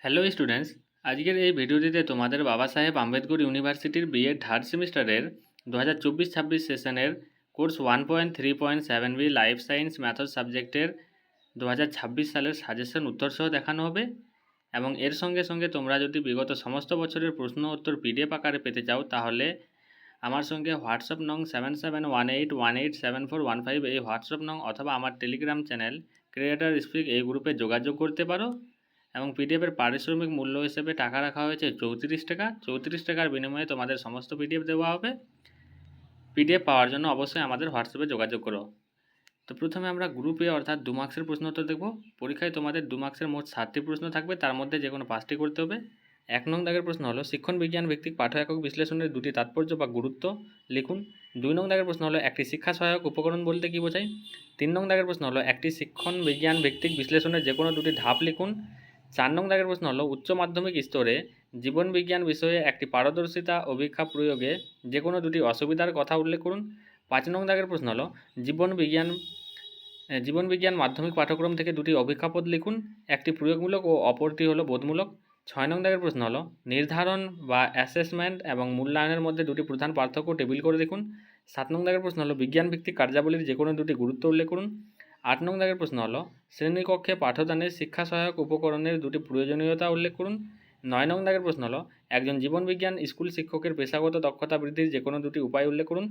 Hello students, আজকের এই ভিডিওটিতে তোমাদের বাবা সাহেব আম্বেদকর ইউনিভার্সিটির বিএড থার্ড সেমিস্টারের 2024-26 সেশনের course 1.3.7B life science method সাবজেক্টের 2026 সালের সাজেশন উত্তর সহ দেখানো হবে। এবং এর সঙ্গে সঙ্গে তোমরা যদি বিগত সমস্ত বছরের প্রশ্ন উত্তর পিডিএফ আকারে পেতে চাও তাহলে আমার সঙ্গে হোয়াটসঅ্যাপ নং 7718187415 এই হোয়াটসঅ্যাপ নং অথবা আমার টেলিগ্রাম চ্যানেল ক্রিয়েটার স্পিক এই গ্রুপে যোগাযোগ করতে পারো। এবং পিডিএফের পারিশ্রমিক মূল্য হিসেবে টাকা রাখা হয়েছে 34 টাকা। 34 টাকার বিনিময়ে তোমাদের সমস্ত পিডিএফ দেওয়া হবে। পিডিএফ পাওয়ার জন্য অবশ্যই আমাদের হোয়াটসঅ্যাপে যোগাযোগ করো। তো প্রথমে আমরা গ্রুপ এ অর্থাৎ 2 মার্কসের প্রশ্ন উত্তর দেখব। পরীক্ষায় তোমাদের 2 মার্কসের মোট 7টি প্রশ্ন থাকবে, তার মধ্যে যে কোনো 5টি করতে হবে। 1 নং দাগের প্রশ্ন হলো শিক্ষণ বিজ্ঞান ভিত্তিক পাঠ্য একক বিশ্লেষণের দুটি তাৎপর্য বা গুরুত্ব লিখুন। 2 নং দাগের প্রশ্ন হলো একটি শিক্ষা সহায়ক উপকরণ বলতে কী বোঝায়। 3 নং দাগের প্রশ্ন হলো একটি শিক্ষণ বিজ্ঞান ভিত্তিক বিশ্লেষণের যে কোনো দুটি ধাপ লিখুন। 4 নং দাগের প্রশ্ন হলো উচ্চ মাধ্যমিক স্তরে জীবন বিজ্ঞান বিষয়ে একটি পারদর্শিতা অভিক্ষা প্রয়োগে যে কোনো দুটি অসুবিধার কথা উল্লেখ করুন। 5 নং দাগের প্রশ্ন হলো জীবন বিজ্ঞান মাধ্যমিক পাঠ্যক্রম থেকে দুটি অভিক্ষাপদ লিখুন, একটি প্রয়োগমূলক ও অপরটি হলো বোধমূলক। 6 নং দাগের প্রশ্ন হলো নির্ধারণ বা অ্যাসেসমেন্ট এবং মূল্যায়নের মধ্যে দুটি প্রধান পার্থক্য টেবিল করে দেখুন। 7 নং দাগের প্রশ্ন হলো বিজ্ঞান ভিত্তিক কার্যাবলীর যে কোনো দুটি গুরুত্ব উল্লেখ করুন। 8 নং দাগের প্রশ্ন হলো শ্রেণীকক্ষে পাঠদানের শিক্ষা সহায়ক উপকরণের দুটি প্রয়োজনীয়তা উল্লেখ করুন। 9 নং দাগের প্রশ্ন হলো একজন জীবনবিজ্ঞান স্কুল শিক্ষকের পেশাগত দক্ষতা বৃদ্ধির যে কোনো দুটি উপায় উল্লেখ করুন।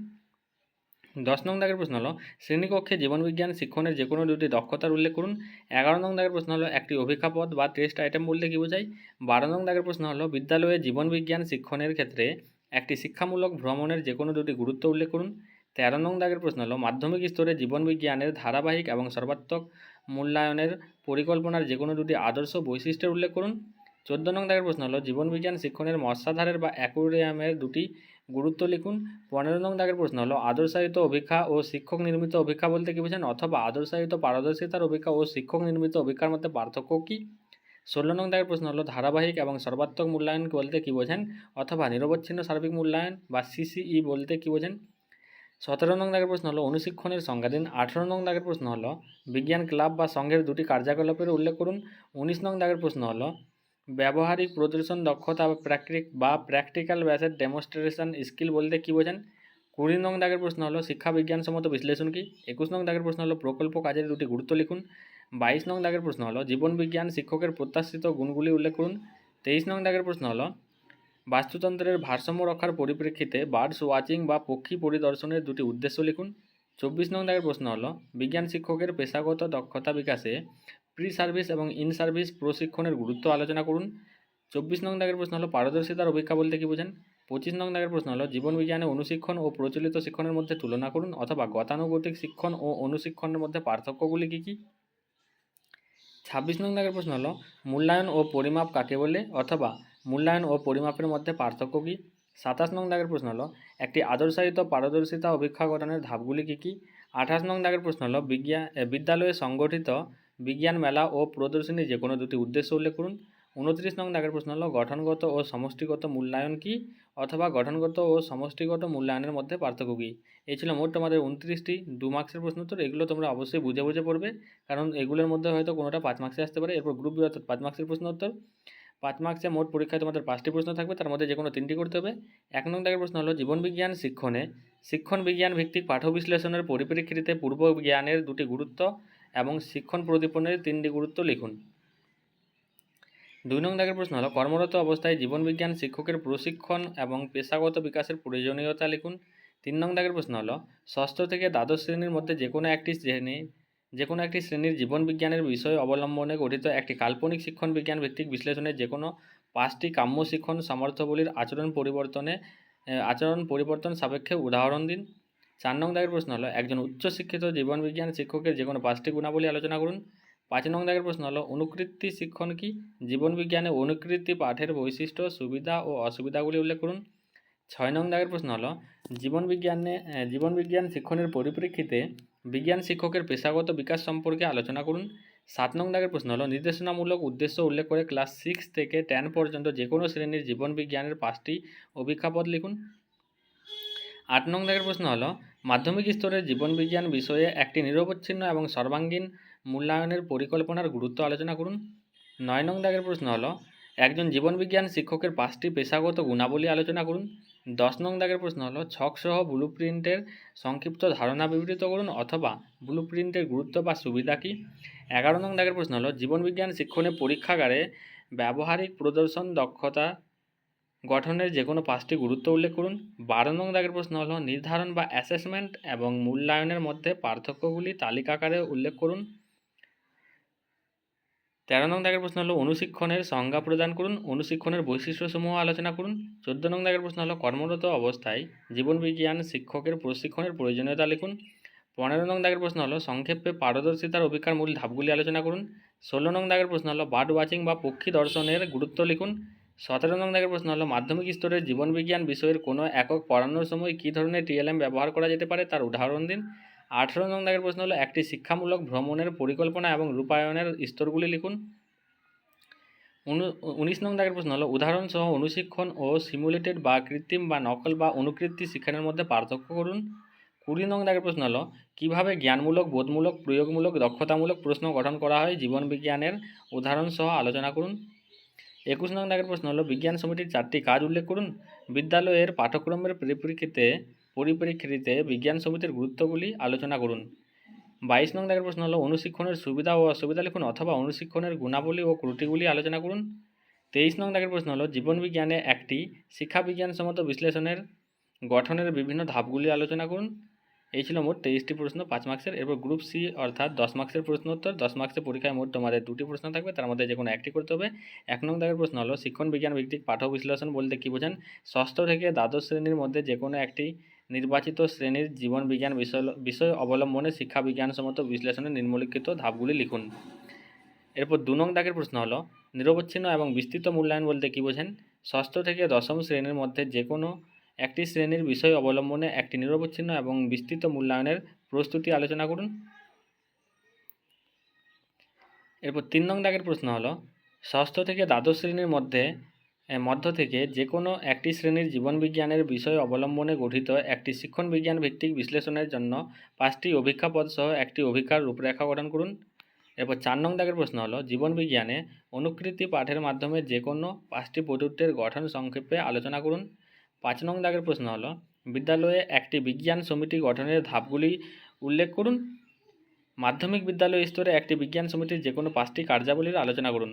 10 নং দাগের প্রশ্ন হলো শ্রেণীকক্ষে জীবনবিজ্ঞান শিক্ষণের যে কোনো দুটি দক্ষতার উল্লেখ করুন। 11 নং দাগের প্রশ্ন হলো একটি অভিক্ষাপদ বা টেস্ট আইটেম বলতে কী বোঝায়। 12 নং দাগের প্রশ্ন হলো বিদ্যালয়ে জীবনবিজ্ঞান শিক্ষণের ক্ষেত্রে একটি শিক্ষামূলক ভ্রমণের যে কোনো দুটি গুরুত্ব উল্লেখ করুন। 13 নং দাগের প্রশ্ন হলো মাধ্যমিক স্তরে জীবনবিজ্ঞানের ধারাবাহিক এবং সর্বাত্মক মূল্যায়নের পরিকল্পনার যে কোনো দুটি আদর্শ বৈশিষ্ট্যের উল্লেখ করুন। 14 নং দাগের প্রশ্ন হলো জীবনবিজ্ঞান শিক্ষণের মশাধারের বা অ্যাকুয়ারিয়ামের দুটি গুরুত্ব লিখুন। 15 নং দাগের প্রশ্ন হলো আদর্শায়িত অভিক্ষা ও শিক্ষক নির্মিত অভিক্ষা বলতে কী বোঝেন, অথবা আদর্শায়িত পারদর্শিতার অভিক্ষা ও শিক্ষক নির্মিত অভিক্ষার মধ্যে পার্থক্য কী। 16 নং দাগের প্রশ্ন হলো ধারাবাহিক এবং সর্বাত্মক মূল্যায়ন বলতে কী বোঝেন, অথবা নিরবচ্ছিন্ন সার্বিক মূল্যায়ন বা সিসিই বলতে কী বোঝেন। 17 নং দাগের প্রশ্ন হলো অনুশিক্ষণের সংজ্ঞা দিন। 18 নং দাগের প্রশ্ন হলো বিজ্ঞান ক্লাব বা সংঘের দুটি কার্যকলাপের উল্লেখ করুন। 19 নং দাগের প্রশ্ন হলো ব্যবহারিক প্রদর্শন দক্ষতা বা প্র্যাকটিক্যাল বেসড ডেমনস্ট্রেশন স্কিল বলতে কী বোঝেন। 20 নং দাগের প্রশ্ন হলো শিক্ষা বিজ্ঞানসম্মত বিশ্লেষণ কী। 21 নং দাগের প্রশ্ন হলো প্রকল্প কাজের দুটি গুরুত্ব লিখুন। 22 নং দাগের প্রশ্ন হলো জীবন বিজ্ঞান শিক্ষকের প্রত্যাশিত গুণগুলি উল্লেখ করুন। 23 নং দাগের প্রশ্ন হলো বাস্তুতন্ত্রের ভারসাম্য রক্ষার পরিপ্রেক্ষিতে বার্ডস ওয়াচিং বা পক্ষী পরিদর্শনের দুটি উদ্দেশ্য লিখুন। 24 নং দাগের প্রশ্ন হলো বিজ্ঞান শিক্ষকের পেশাগত দক্ষতা বিকাশে প্রি সার্ভিস এবং ইন সার্ভিস প্রশিক্ষণের গুরুত্ব আলোচনা করুন। 24 নং দাগের প্রশ্ন হলো পারদর্শিতার অভিক্ষা বলতে কী বোঝেন। 25 নং দাগের প্রশ্ন হলো জীবন বিজ্ঞানে অনুশিক্ষণ ও প্রচলিত শিক্ষণের মধ্যে তুলনা করুন, অথবা গতানুগতিক শিক্ষণ ও অনুশিক্ষণের মধ্যে পার্থক্যগুলি কী কী। 26 নং দাগের প্রশ্ন হলো মূল্যায়ন ও পরিমাপ কাকে বলে, অথবা মূল্যায়ন ও পরিমাপের মধ্যে পার্থক্য কী। 27 নং দাগের প্রশ্ন হলো একটি আদর্শায়িত পারদর্শিতা অভিক্ষা গঠনের ধাপগুলি কী কী। 28 নং দাগের প্রশ্ন হলো বিদ্যালয়ে সংগঠিত বিজ্ঞান মেলা ও প্রদর্শনী যে কোনো দুটি উদ্দেশ্য উল্লেখ করুন। 29 নং দাগের প্রশ্ন হলো গঠনগত ও সমষ্টিগত মূল্যায়ন কী, অথবা গঠনগত ও সমষ্টিগত মূল্যায়নের মধ্যে পার্থক্য কী। এই ছিল মোট তোমাদের 29টি 2 মার্কসের প্রশ্ন উত্তর। এগুলো তোমরা অবশ্যই বুঝে বুঝে পড়বে, কারণ এগুলোর মধ্যে হয়তো কোনোটা 5 মার্কসে আসতে পারে। এরপর গ্রুপ বি অর্থাৎ 5 মার্কসের প্রশ্ন উত্তর। 5 মার্কসে মোট পরীক্ষায় তোমাদের 5টি প্রশ্ন থাকবে, তার মধ্যে যে কোনো 3টি করতে হবে। 1 নং দাগের প্রশ্ন হলো জীবনবিজ্ঞান শিক্ষণ বিজ্ঞান ভিত্তিক পাঠ্য বিশ্লেষণের পরিপ্রেক্ষিতে পূর্ব জ্ঞানের দুটি গুরুত্ব এবং শিক্ষণ প্রদীপনের 3টি গুরুত্ব লিখুন। 2 নং দাগের প্রশ্ন হলো কর্মরত অবস্থায় জীবনবিজ্ঞান শিক্ষকের প্রশিক্ষণ এবং পেশাগত বিকাশের প্রয়োজনীয়তা লিখুন। 3 নং দাগের প্রশ্ন হলো ষষ্ঠ থেকে দ্বাদশ শ্রেণীর মধ্যে যে কোনো একটি শ্রেণীর জীবনবিজ্ঞানের বিষয় অবলম্বনে গঠিত একটি কাল্পনিক শিক্ষণ বিজ্ঞান ভিত্তিক বিশ্লেষণের যে কোনো 5টি কাম্য শিক্ষণ সামর্থ্যবলীর আচরণ পরিবর্তন সাপেক্ষে উদাহরণ দিন। 4 নং দাগের প্রশ্ন হলো একজন উচ্চশিক্ষিত জীবনবিজ্ঞান শিক্ষকের যে কোনো 5টি গুণাবলী আলোচনা করুন। 5 নং দাগের প্রশ্ন হলো অনুকৃতি শিক্ষণ কি। জীবনবিজ্ঞানে অনুকৃতি পাঠের বৈশিষ্ট্য, সুবিধা ও অসুবিধাগুলি উল্লেখ করুন। 6 নং দাগের প্রশ্ন হলো জীবনবিজ্ঞান শিক্ষণের পরিপ্রেক্ষিতে বিজ্ঞান শিক্ষকের পেশাগত বিকাশ সম্পর্কে আলোচনা করুন। 7 নং দাগের প্রশ্ন হলো নির্দেশনামূলক উদ্দেশ্য উল্লেখ করে ক্লাস 6 থেকে 10 পর্যন্ত যে কোনো শ্রেণীর জীবনবিজ্ঞানের 5টি অভিক্ষাপদ লিখুন। 8 নং দাগের প্রশ্ন হলো মাধ্যমিক স্তরের জীবনবিজ্ঞান বিষয়ে একটি নিরবচ্ছিন্ন এবং সর্বাঙ্গীন মূল্যায়নের পরিকল্পনার গুরুত্ব আলোচনা করুন। 9 নং দাগের প্রশ্ন হলো একজন জীবনবিজ্ঞান শিক্ষকের 5টি পেশাগত গুণাবলী আলোচনা করুন। 10 নং দাগের প্রশ্ন হলো ছকসহ ব্লুপ্রিন্টের সংক্ষিপ্ত ধারণা বিবৃত করুন অথবা ব্লুপ্রিন্টের গুরুত্ব বা সুবিধা কী। 11 নং দাগের প্রশ্ন হলো জীবনবিজ্ঞান শিক্ষণে পরীক্ষাগারে ব্যবহারিক প্রদর্শন দক্ষতা গঠনের যে কোনো 5টি গুরুত্ব উল্লেখ করুন। 12 নং দাগের প্রশ্ন হলো নির্ধারণ বা অ্যাসেসমেন্ট এবং মূল্যায়নের মধ্যে পার্থক্যগুলি তালিকাকারে উল্লেখ করুন। 13 নং দাগের প্রশ্ন হলো অনুশিক্ষণের সংজ্ঞা প্রদান করুন। অনুশিক্ষণের বৈশিষ্ট্যসমূহ আলোচনা করুন। 14 নং দাগের প্রশ্ন হলো কর্মরত অবস্থায় জীবনবিজ্ঞান শিক্ষকের প্রশিক্ষণের প্রয়োজনীয়তা লিখুন। 15 নং দাগের প্রশ্ন হলো সংক্ষেপে পারদর্শিতার অভিজ্ঞার মূল ধাপগুলি আলোচনা করুন। 16 নং দাগের প্রশ্ন হলো বার্ড ওয়াচিং বা পক্ষী দর্শনের গুরুত্ব লিখুন। 17 নং দাগের প্রশ্ন হলো মাধ্যমিক স্তরের জীবনবিজ্ঞান বিষয়ের কোনো একক পড়ানোর সময় কী ধরনের টিএলএম ব্যবহার করা যেতে পারে তার উদাহরণ দিন। 18 নং দাগের প্রশ্ন হলো একটি শিক্ষামূলক ভ্রমণের পরিকল্পনা এবং রূপায়ণের স্তরগুলি লিখুন। 19 নং দাগের প্রশ্ন হলো উদাহরণসহ অনুশিক্ষণ ও সিমুলেটেড বা কৃত্রিম বা নকল বা অনুকৃতি শিক্ষণের মধ্যে পার্থক্য করুন। 20 নং দাগের প্রশ্ন হলো কীভাবে জ্ঞানমূলক বোধমূলক প্রয়োগমূলক দক্ষতামূলক প্রশ্ন গঠন করা হয় জীবনবিজ্ঞানের উদাহরণসহ আলোচনা করুন। 21 নং দাগের প্রশ্ন হলো বিজ্ঞান সমিতির 4টি কাজ উল্লেখ করুন। বিদ্যালয়ের পাঠ্যক্রমের পরিপ্রেক্ষিতে বিজ্ঞান সমিতির গুরুত্বগুলি আলোচনা করুন। 22 নং দাগের প্রশ্ন হলো অনুশিক্ষণের সুবিধা ও অসুবিধা লিখুন অথবা অনুশিক্ষণের গুণাবলী ও ত্রুটিগুলি আলোচনা করুন। 23 নং দাগের প্রশ্ন হলো জীবনবিজ্ঞানে একটি শিক্ষাবিজ্ঞানসম্মত বিশ্লেষণের গঠনের বিভিন্ন ধাপগুলি আলোচনা করুন। এই ছিল মোট 23টি প্রশ্ন 5 মার্কসের। এরপর গ্রুপ সি অর্থাৎ 10 মার্কসের প্রশ্ন উত্তর। 10 মার্কসের পরীক্ষায় মোট তোমাদের 2টি প্রশ্ন থাকবে, তার মধ্যে যে কোনো একটি করতে হবে। 1 নং দাগের প্রশ্ন হলো শিক্ষণ বিজ্ঞান ভিত্তিক পাঠ বিশ্লেষণ বলতে কী বোঝান। ষষ্ঠ থেকে দ্বাদশ শ্রেণীর মধ্যে যে কোনো একটি নির্বাচিত শ্রেণীর জীবনবিজ্ঞান বিষয় অবলম্বনে শিক্ষাবিজ্ঞানসম্মত বিশ্লেষণের নিম্নলিখিত ধাপগুলি লিখুন। এরপর 2 নং দাগের প্রশ্ন হলো নিরবচ্ছিন্ন এবং বিস্তৃত মূল্যায়ন বলতে কী বোঝেন। ষষ্ঠ থেকে দশম শ্রেণীর মধ্যে যে কোনো একটি শ্রেণীর বিষয় অবলম্বনে একটি নিরবচ্ছিন্ন এবং বিস্তৃত মূল্যায়নের প্রস্তুতি আলোচনা করুন। এরপর 3 নং দাগের প্রশ্ন হলো ষষ্ঠ থেকে দ্বাদশ শ্রেণীর মধ্য থেকে যে কোনো একটি শ্রেণীর জীবনবিজ্ঞানের বিষয় অবলম্বনে গঠিত একটি শিক্ষণ বিজ্ঞান ভিত্তিক বিশ্লেষণের জন্য 5টি অভিজ্ঞাপদ সহ একটি অভিজ্ঞার রূপরেখা গঠন করুন। এরপর 4 নং দাগের প্রশ্ন হলো জীবনবিজ্ঞানে অনুকৃতি পাঠের মাধ্যমে যে কোনো 5টি প্রযুক্তির গঠন সংক্ষেপে আলোচনা করুন। 5 নং দাগের প্রশ্ন হলো বিদ্যালয়ে একটি বিজ্ঞান সমিতি গঠনের ধাপগুলি উল্লেখ করুন। মাধ্যমিক বিদ্যালয় স্তরে একটি বিজ্ঞান সমিতির যে কোনো 5টি কার্যাবলীর আলোচনা করুন।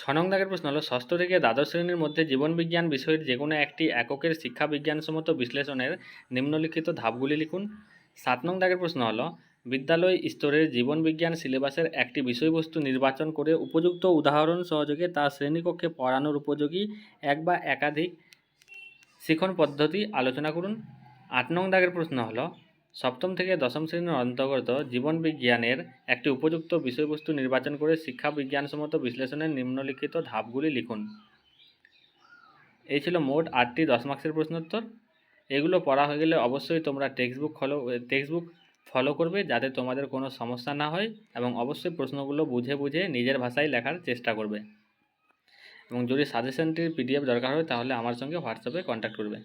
6 নং দাগের প্রশ্ন হলো ষষ্ঠ থেকে দ্বাদশ শ্রেণীর মধ্যে জীবনবিজ্ঞান বিষয়ের যে কোনো একটি এককের শিক্ষা বিজ্ঞানসম্মত বিশ্লেষণের নিম্নলিখিত ধাপগুলি লিখুন। 7 নং দাগের প্রশ্ন হলো বিদ্যালয় স্তরের জীবনবিজ্ঞান সিলেবাসের একটি বিষয়বস্তু নির্বাচন করে উপযুক্ত উদাহরণ সহযোগে তা শ্রেণীকক্ষে পড়ানোর উপযোগী এক বা একাধিক শিক্ষণ পদ্ধতি আলোচনা করুন। 8 নং দাগের প্রশ্ন হলো সপ্তম থেকে দশম শ্রেণীর অন্তর্গত জীবনবিজ্ঞানের একটি উপযুক্ত বিষয়বস্তু নির্বাচন করে শিক্ষা বিজ্ঞানসম্মত বিশ্লেষণের নিম্নলিখিত ধাপগুলি লিখুন। এই ছিল মোট 8টি 10 মার্কসের প্রশ্নোত্তর। এগুলো পড়া হয়ে গেলে অবশ্যই তোমরা টেক্সটবুক ফলো করবে যাতে তোমাদের কোনো সমস্যা না হয়, এবং অবশ্যই প্রশ্নগুলো বুঝে নিজের ভাষায় লেখার চেষ্টা করবে। এবং যদি সাজেশনটির PDF দরকার হয় তাহলে আমার সঙ্গে হোয়াটসঅ্যাপে কন্ট্যাক্ট করবে।